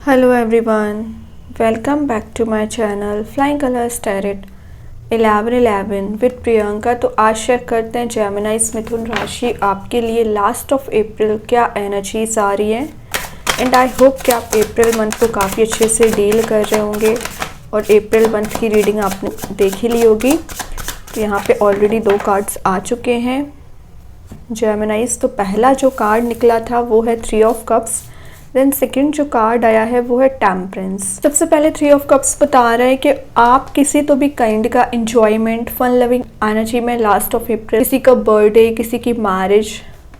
Hello everyone, welcome back to my channel Flying Colors Tarot 1111 with Priyanka. तो आज check करते हैं जेमिनाइज मिथुन राशि आपके लिए लास्ट ऑफ अप्रैल क्या एनर्जीज आ रही है। एंड आई होप कि आप अप्रैल मंथ को काफ़ी अच्छे से डील कर रहे होंगे और अप्रैल मंथ की रीडिंग आपने देख ही ली होगी। तो यहाँ पे ऑलरेडी 2 कार्ड्स आ चुके हैं जेमिनाइज। तो पहला जो कार्ड निकला था वो है 3 ऑफ कप्स। देन सेकंड जो कार्ड आया है वो है टेम्परेंस। सबसे पहले 3 ऑफ कप्स बता रहा है कि आप किसी तो भी काइंड का एंजॉयमेंट फन लविंग एनर्जी में लास्ट ऑफ अप्रैल किसी का बर्थडे, किसी की मैरिज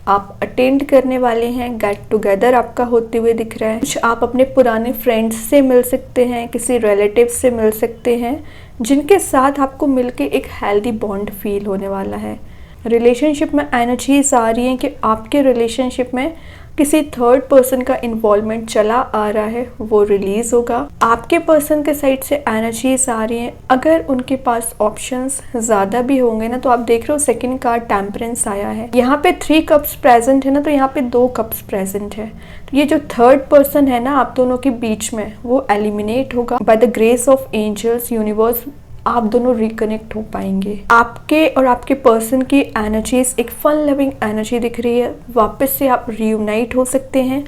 आप अटेंड करने वाले हैं। गेट टुगेदर आपका होते हुए दिख रहा है। कुछ आप अपने पुराने फ्रेंड्स से मिल सकते हैं, किसी रिलेटिव से मिल सकते हैं जिनके साथ आपको मिलके एक हेल्दी बॉन्ड फील होने वाला है। रिलेशनशिप में एनर्जीज आ रही हैं कि आपके रिलेशनशिप में किसी थर्ड पर्सन का इन्वॉल्वमेंट चला आ रहा है, वो रिलीज होगा। आपके पर्सन के साइड से एनर्जीज आ रही हैं। अगर उनके पास ऑप्शंस ज़्यादा भी होंगे ना, तो आप देख रहे हो सेकंड कार्ड टेम्परेंस आया है। यहाँ पे 3 कप्स प्रेजेंट है ना, तो यहाँ पे 2 कप्स प्रेजेंट है। तो ये जो थर्ड पर्सन है ना आप दोनों के बीच में, वो एलिमिनेट होगा by the grace of angels universe. आप दोनों रिकनेक्ट हो पाएंगे। आपके और आपके पर्सन की एनर्जीज एक फन लविंग एनर्जी दिख रही है। वापस से आप रियूनाइट हो सकते हैं।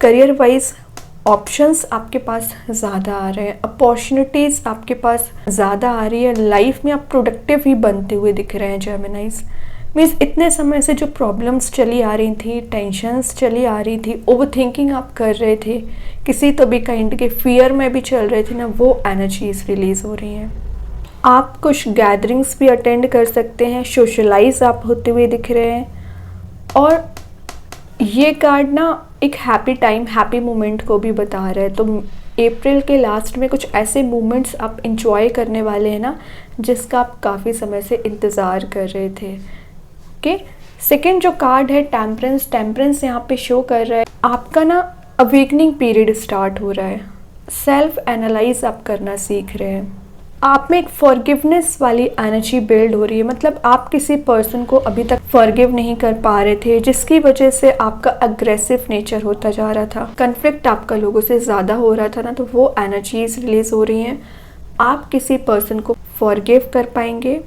करियर वाइज ऑप्शंस आपके पास ज़्यादा आ रहे हैं, अपॉर्चुनिटीज़ आपके पास ज़्यादा आ रही है। लाइफ में आप प्रोडक्टिव ही बनते हुए दिख रहे हैं जेमिनाइज। मीन्स इतने समय से जो प्रॉब्लम्स चली आ रही थी, टेंशन्स चली आ रही थी, ओवर थिंकिंग आप कर रहे थे, किसी तो भी काइंड के फियर में भी चल रहे थे ना, वो एनर्जीज रिलीज़ हो रही हैं। आप कुछ गैदरिंग्स भी अटेंड कर सकते हैं, सोशलाइज आप होते हुए दिख रहे हैं। और ये कार्ड ना एक हैप्पी टाइम, हैप्पी मोमेंट को भी बता रहा है। तो अप्रैल के लास्ट में कुछ ऐसे मोमेंट्स आप इंजॉय करने वाले हैं ना, जिसका आप काफ़ी समय से इंतज़ार कर रहे थे। ओके, सेकेंड जो कार्ड है टेम्परेंस। टेम्परेंस यहाँ पे शो कर रहा है आपका ना अवेकनिंग पीरियड स्टार्ट हो रहा है। सेल्फ एनालाइज आप करना सीख रहे हैं। आप में एक फॉरगिवनेस वाली एनर्जी बिल्ड हो रही है। मतलब आप किसी पर्सन को अभी तक फॉरगिव नहीं कर पा रहे थे, जिसकी वजह से आपका अग्रेसिव नेचर होता जा रहा था, कन्फ्लिक्ट आपका लोगों से ज़्यादा हो रहा था ना, तो वो एनर्जीज रिलीज हो रही हैं। आप किसी पर्सन को फॉरगिव कर पाएंगे।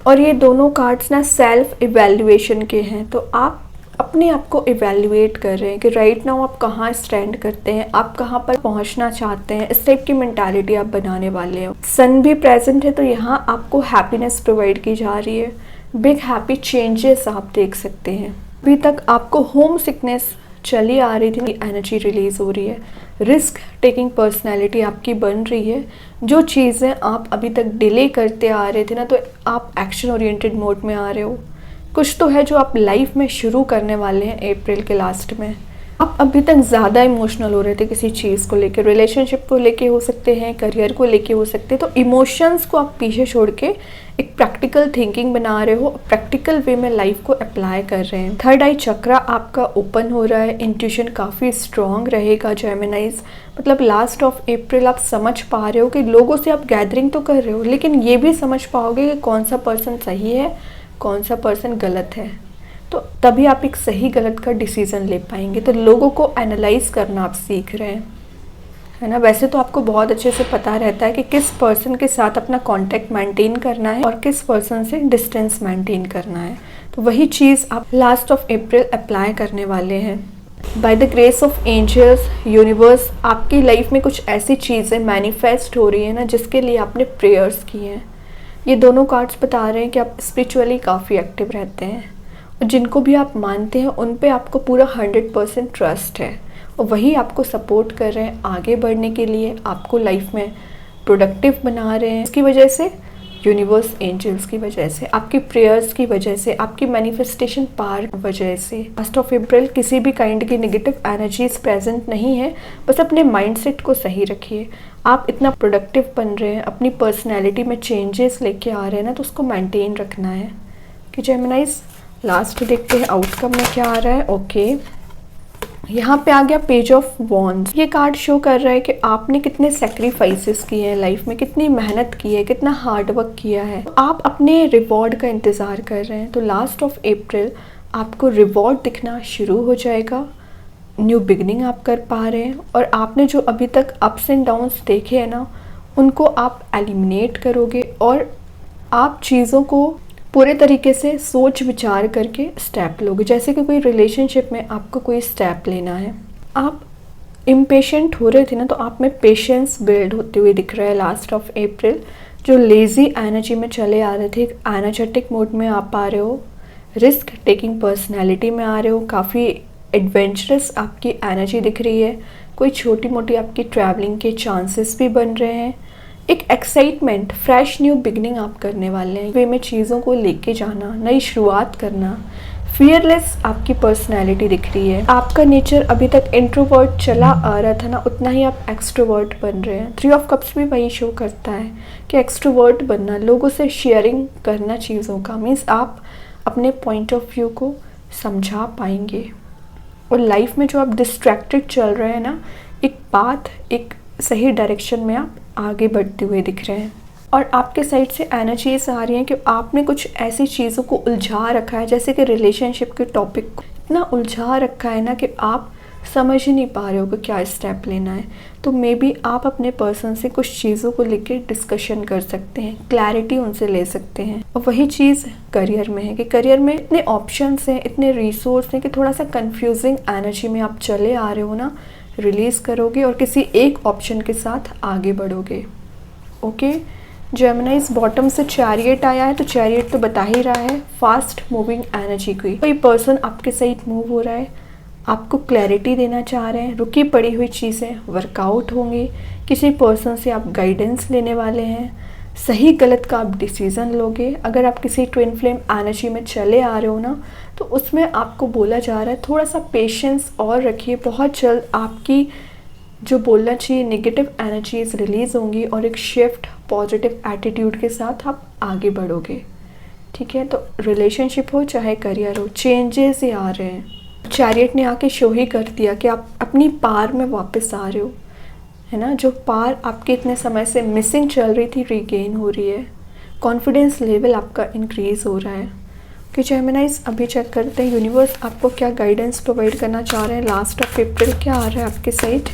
और ये दोनों कार्ड्स ना सेल्फ इवेल्युएशन के हैं। तो आप अपने आप को इवेल्युएट कर रहे हैं कि राइट नाउ आप कहाँ स्टैंड करते हैं, आप कहाँ पर पहुँचना चाहते हैं। इस टाइप की मेंटालिटी आप बनाने वाले हो। सन भी प्रेजेंट है, तो यहाँ आपको हैप्पीनेस प्रोवाइड की जा रही है। बिग हैप्पी चेंजेस आप देख सकते हैं। अभी तक आपको होम सिकनेस चली आ रही थी, एनर्जी रिलीज हो रही है। रिस्क टेकिंग पर्सनैलिटी आपकी बन रही है। जो चीज़ें आप अभी तक डिले करते आ रहे थे ना, तो आप एक्शन ओरिएंटेड मोड में आ रहे हो। कुछ तो है जो आप लाइफ में शुरू करने वाले हैं अप्रैल के लास्ट में। आप अभी तक ज़्यादा इमोशनल हो रहे थे किसी चीज़ को लेके, रिलेशनशिप को लेके हो सकते हैं, करियर को लेके हो सकते हैं। तो इमोशंस को आप पीछे छोड़ के एक प्रैक्टिकल थिंकिंग बना रहे हो, प्रैक्टिकल वे में लाइफ को अप्लाई कर रहे हैं। थर्ड आई चक्रा आपका ओपन हो रहा है। इंट्यूशन काफ़ी स्ट्रॉन्ग रहेगा जेमिनाइज। मतलब लास्ट ऑफ अप्रैल आप समझ पा रहे हो कि लोगों से आप गैदरिंग तो कर रहे हो, लेकिन ये भी समझ पाओगे कि कौन सा पर्सन सही है, कौन सा पर्सन गलत है। तो तभी आप एक सही गलत का डिसीजन ले पाएंगे। तो लोगों को एनालाइज करना आप सीख रहे हैं, है ना। वैसे तो आपको बहुत अच्छे से पता रहता है कि किस पर्सन के साथ अपना कांटेक्ट मेंटेन करना है और किस पर्सन से डिस्टेंस मेंटेन करना है। तो वही चीज़ आप लास्ट ऑफ अप्रैल अप्लाई करने वाले हैं। By the grace of angels universe आपकी लाइफ में कुछ ऐसी चीज़ें मैनिफेस्ट हो रही है ना, जिसके लिए आपने प्रेयर्स की हैं। ये दोनों कार्ड्स बता रहे हैं कि आप स्पिरिचुअली काफ़ी एक्टिव रहते हैं और जिनको भी आप मानते हैं उन पे आपको पूरा 100% ट्रस्ट है और वही आपको सपोर्ट कर रहे हैं आगे बढ़ने के लिए, आपको लाइफ में प्रोडक्टिव बना रहे हैं। इसकी वजह से यूनिवर्स एंजल्स की वजह से, आपकी प्रेयर्स की वजह से, आपकी मैनिफेस्टेशन पावर की वजह से लास्ट ऑफ अप्रैल किसी भी काइंड की नेगेटिव एनर्जीज प्रेजेंट नहीं है। बस अपने माइंडसेट को सही रखिए। आप इतना प्रोडक्टिव बन रहे हैं, अपनी पर्सनैलिटी में चेंजेस लेके आ रहे हैं ना, तो उसको मेंटेन रखना है। कि जेमिनाइज लास्ट देखते हैं आउटकम में क्या आ रहा है। ओके, यहाँ पे आ गया पेज ऑफ वॉन्ड्स। ये कार्ड शो कर रहा है कि आपने कितने सेक्रीफाइसेस किए हैं लाइफ में, कितनी मेहनत की है, कितना हार्ड वर्क किया है। आप अपने रिवॉर्ड का इंतज़ार कर रहे हैं। तो लास्ट ऑफ अप्रैल आपको रिवॉर्ड दिखना शुरू हो जाएगा। न्यू बिगनिंग आप कर पा रहे हैं, और आपने जो अभी तक अप्स एंड डाउन्स देखे हैं ना, उनको आप एलिमिनेट करोगे और आप चीज़ों को पूरे तरीके से सोच विचार करके स्टेप लोगे। जैसे कि कोई रिलेशनशिप में आपको कोई स्टेप लेना है, आप इम्पेशेंट हो रहे थे ना, तो आप में पेशेंस बिल्ड होते हुए दिख रहा है लास्ट ऑफ अप्रैल। जो लेज़ी एनर्जी में चले आ रहे थे, एनर्जेटिक मोड में आप आ रहे हो, रिस्क टेकिंग पर्सनैलिटी में आ रहे हो, काफ़ी एडवेंचरस आपकी एनर्जी दिख रही है। कोई छोटी मोटी आपकी ट्रैवलिंग के चांसेस भी बन रहे हैं। एक एक्साइटमेंट, फ्रेश न्यू बिगनिंग आप करने वाले हैं, वे में चीज़ों को लेके जाना, नई शुरुआत करना। फियरलेस आपकी पर्सनैलिटी दिख रही है। आपका नेचर अभी तक इंट्रोवर्ट चला आ रहा था ना, उतना ही आप एक्सट्रोवर्ट बन रहे हैं। 3 ऑफ कप्स भी वही शो करता है कि एक्सट्रोवर्ट बनना, लोगों से शेयरिंग करना चीज़ों का, मीन्स आप अपने पॉइंट ऑफ व्यू को समझा पाएंगे। और लाइफ में जो आप डिस्ट्रैक्टेड चल रहे हैं ना, एक पाथ, एक सही डायरेक्शन में आप आगे बढ़ते हुए दिख रहे हैं। और आपके साइड से एनर्जीज आ रही हैं कि आपने कुछ ऐसी चीज़ों को उलझा रखा है, जैसे कि रिलेशनशिप के टॉपिक को इतना उलझा रखा है ना कि आप समझ ही नहीं पा रहे हो कि क्या स्टेप लेना है। तो मे बी आप अपने पर्सन से कुछ चीज़ों को लेकर डिस्कशन कर सकते हैं, क्लैरिटी उनसे ले सकते हैं। और वही चीज़ करियर में है कि करियर में इतने ऑप्शंस हैं, इतने रिसोर्स हैं कि थोड़ा सा कंफ्यूजिंग एनर्जी में आप चले आ रहे हो ना, रिलीज़ करोगे और किसी एक ऑप्शन के साथ आगे बढ़ोगे। ओके, जेमिनाइज बॉटम से चैरियट आया है, तो चैरियट तो बता ही रहा है फास्ट मूविंग एनर्जी की। कोई पर्सन आपके साइड मूव हो रहा है, आपको क्लैरिटी देना चाह रहे हैं, रुकी पड़ी हुई चीज़ें वर्कआउट होंगी। किसी पर्सन से आप गाइडेंस लेने वाले हैं, सही गलत का आप डिसीज़न लोगे। अगर आप किसी ट्विन फ्लेम एनर्जी में चले आ रहे हो ना, तो उसमें आपको बोला जा रहा है थोड़ा सा पेशेंस और रखिए। बहुत जल्द आपकी जो बोलना चाहिए नेगेटिव एनर्जीज रिलीज़ होंगी और एक शिफ्ट पॉजिटिव एटीट्यूड के साथ आप आगे बढ़ोगे। ठीक है, तो रिलेशनशिप हो चाहे करियर हो, चेंजेस ही आ रहे हैं। चैरियट ने आके शो ही कर दिया कि आप अपनी पार में वापस आ रहे हो, है ना। जो पार आपके इतने समय से मिसिंग चल रही थी, रीगेन हो रही है। कॉन्फिडेंस लेवल आपका इंक्रीज़ हो रहा है। कि जेमिनाइज अभी चेक करते हैं यूनिवर्स आपको क्या गाइडेंस प्रोवाइड करना चाह रहे हैं। लास्ट ऑफ अप्रैल क्या आ रहा है आपके side.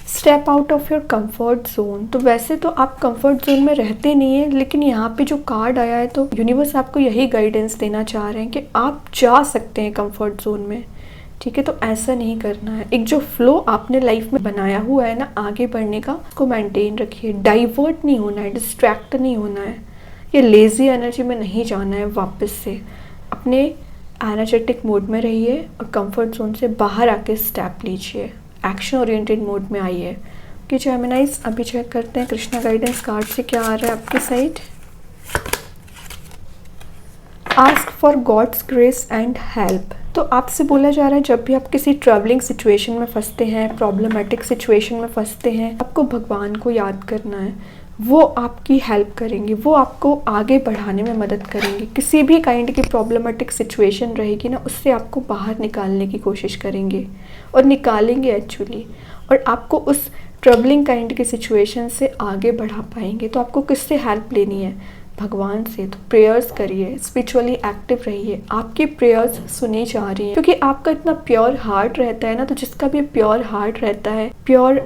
Step out of your comfort zone. तो वैसे तो आप कंफर्ट जोन में रहते नहीं है, लेकिन यहाँ पे जो कार्ड आया है तो यूनिवर्स आपको यही गाइडेंस देना चाह रहे हैं कि आप जा सकते हैं कंफर्ट जोन में। ठीक है, तो ऐसा नहीं करना है। एक जो फ्लो आपने लाइफ में बनाया हुआ है ना आगे बढ़ने का, उसको मेंटेन रखिए। डाइवर्ट नहीं होना है, डिस्ट्रैक्ट नहीं होना है, ये लेज़ी एनर्जी में नहीं जाना है। वापस से अपने एनर्जेटिक मोड में रहिए और कंफर्ट जोन से बाहर आके स्टेप लीजिए, एक्शन ओरिएंटेड मोड में आइए। कि जेमिनाइज अभी चेक करते हैं कृष्णा गाइडेंस कार्ड से क्या आ रहा है आपकी side. Ask for God's grace and help. तो आपसे बोला जा रहा है जब भी आप किसी ट्रैवलिंग सिचुएशन में फंसते हैं, प्रॉब्लमेटिक सिचुएशन में फंसते हैं, आपको भगवान को याद करना है। वो आपकी हेल्प करेंगे, वो आपको आगे बढ़ाने में मदद करेंगे। किसी भी काइंड की प्रॉब्लमेटिक सिचुएशन रहेगी ना, उससे आपको बाहर निकालने की कोशिश करेंगे और निकालेंगे एक्चुअली, और आपको उस ट्रबलिंग काइंड की सिचुएशन से आगे बढ़ा पाएंगे। तो आपको किससे हेल्प लेनी है? भगवान से। तो प्रेयर्स करिए, स्पिरिचुअली एक्टिव रहिए, आपकी प्रेयर्स सुनी जा रही हैं क्योंकि आपका इतना प्योर हार्ट रहता है ना। तो जिसका भी प्योर हार्ट रहता है, प्योर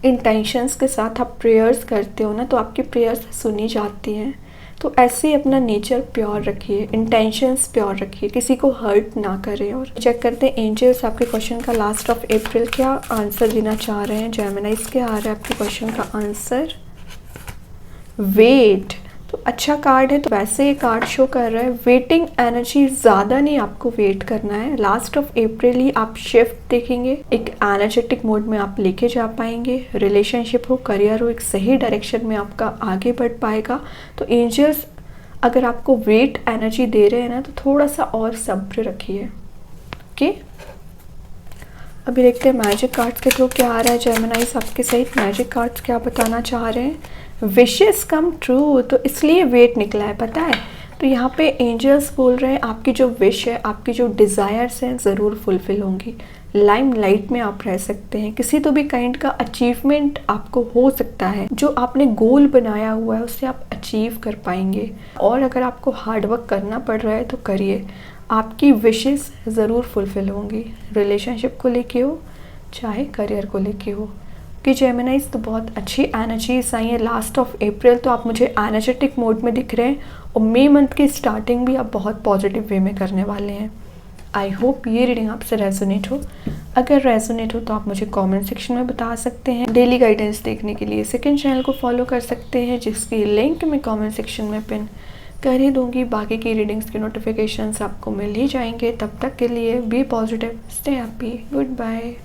इंटेंशंस के साथ आप प्रेयर्स करते हो ना, तो आपकी प्रेयर्स सुनी जाती हैं। तो ऐसे ही अपना नेचर प्योर रखिए, इंटेंशंस प्योर रखिए, किसी को हर्ट ना करें। और चेक करते हैं एंजल्स आपके क्वेश्चन का लास्ट ऑफ अप्रैल क्या आंसर देना चाह रहे हैं। जेमिनाइज क्या आ रहा है आपके क्वेश्चन का आंसर? वेट। तो अच्छा कार्ड है, तो वैसे ये कार्ड शो कर रहा है वेटिंग एनर्जी। ज़्यादा नहीं आपको वेट करना है। लास्ट ऑफ अप्रैल ही आप शिफ्ट देखेंगे, एक एनर्जेटिक मोड में आप लेके जा पाएंगे। रिलेशनशिप हो, करियर हो, एक सही डायरेक्शन में आपका आगे बढ़ पाएगा। तो एंजल्स अगर आपको वेट एनर्जी दे रहे हैं ना, तो थोड़ा सा और सब्र रखिए। ओके, अभी देखते हैं मैजिक कार्ड्स के थ्रू क्या आ रहा है। जेमिनाइज आपके सहित मैजिक कार्ड्स क्या बताना चाह रहे हैं। विशेस कम ट्रू, तो इसलिए वेट निकला है, पता है। तो यहाँ पे एंजल्स बोल रहे हैं आपकी जो विश है, आपकी जो डिज़ायर्स हैं ज़रूर फुलफिल होंगी। लाइम लाइट में आप रह सकते हैं, किसी तो भी काइंड का अचीवमेंट आपको हो सकता है। जो आपने गोल बनाया हुआ है उससे आप अचीव कर पाएंगे। और अगर आपको हार्ड वर्क करना पड़ रहा है तो करिए। आपकी विशेस ज़रूर फुलफ़िल होंगी, रिलेशनशिप को लेके हो चाहे करियर को लेके हो। कि जेमिनाइज तो बहुत अच्छी एनर्जीज आई हैं। लास्ट ऑफ अप्रैल तो आप मुझे एनर्जेटिक मोड में दिख रहे हैं और मई मंथ की स्टार्टिंग भी आप बहुत पॉजिटिव वे में करने वाले हैं। आई होप ये रीडिंग आपसे रेजोनेट हो। अगर रेजोनेट हो तो आप मुझे कमेंट सेक्शन में बता सकते हैं। डेली गाइडेंस देखने के लिए सेकंड चैनल को फॉलो कर सकते हैं, जिसकी लिंक मैं कमेंट सेक्शन में पिन कर ही दूंगी। बाकी की रीडिंग्स के नोटिफिकेशंस आपको मिल ही जाएंगे। तब तक के लिए be positive, stay happy, good bye.